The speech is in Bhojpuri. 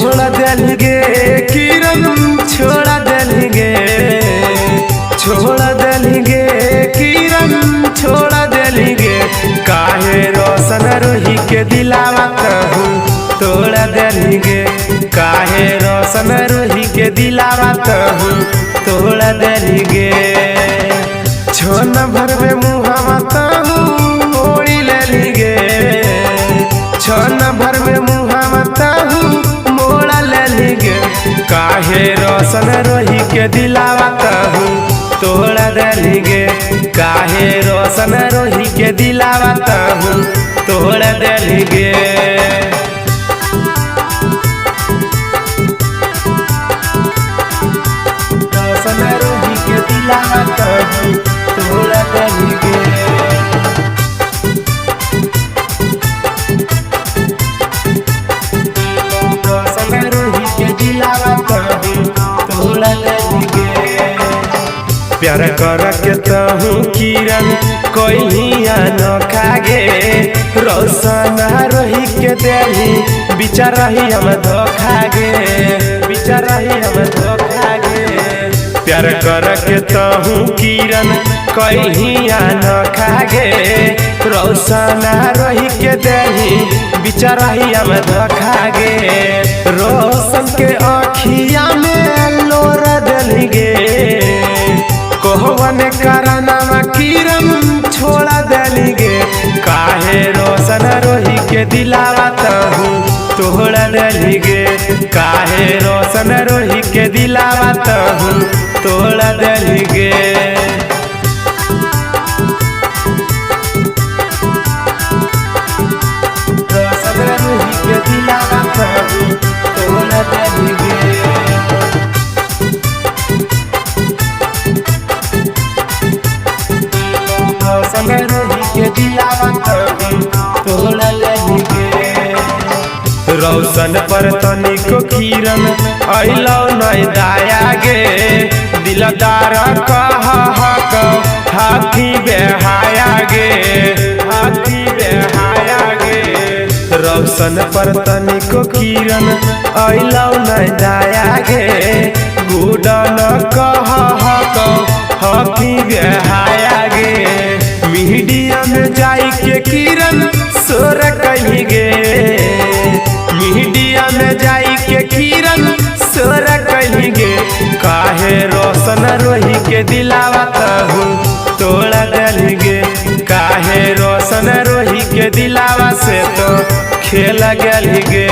छोड़ देलगे किरण छोड़ देलगे छोड़ देलगे किरण छोड़ देलगे काहे रोशन रोही के दिलावा कहूँ तोड़ देलगे काहे रोशन रोही के दिलावा कहूँ तोड़ देलगे छोन भर में मुहावा कहूँ मोड़ी लेलगे छोन भर में मुहावा कहूँ मोड़ा लेलगे काहे रोशन रोही के दिलावा कहूँ तोड़ देलगे काहे रोशन रोही के दिलावा कहूँ तोड़ देलगे रोशन रोही के दिलावा कहूँ तोड़ देलगे रोशन रोही के दिलावा कहूँ तोड़ देलगे प्यार कर के तहूँ किरण कोइलिया न खागे रोशन रोही के देली बिचार रही हम धोखा गे बिचार रही हम धोखा गे प्यार कर के तहूँ किरण कोइलिया न खागे रोशन रोही के देली बिचार रही हम धोखा गे रोशन के अखिया में लोर देलगे कोहवन करनामा किरण छोड़ा देलगे काहे रोशन रोही के दिलावा तहूँ तोड़ देलगे काहे रोशन रोही के दिलावा तहूँ तोड़ देलगे रोशन रोही के दिलावा तहूँ तोड़ देलगे रोशन रोही के दिलावा कहूँ तोड़ देलगे रोशन पर तनिको किरण अइलो नहीं दाया गे दिलदार कह हक हाथी बेहाया गे हाथी बेहाया गे रोशन पर तनिको किरण अइलो नहीं दाया गे गुडन कह हक हाथी बेहाया गे मीडिया में जाई के किरण सोर कही गे मीडिया में जाई के किरण सोर कही गे काहे रोशन रोही के दिलावा कहूँ तोड़ देलगे काहे रोशन रोही के दिलावा से तो खेल गेलगे।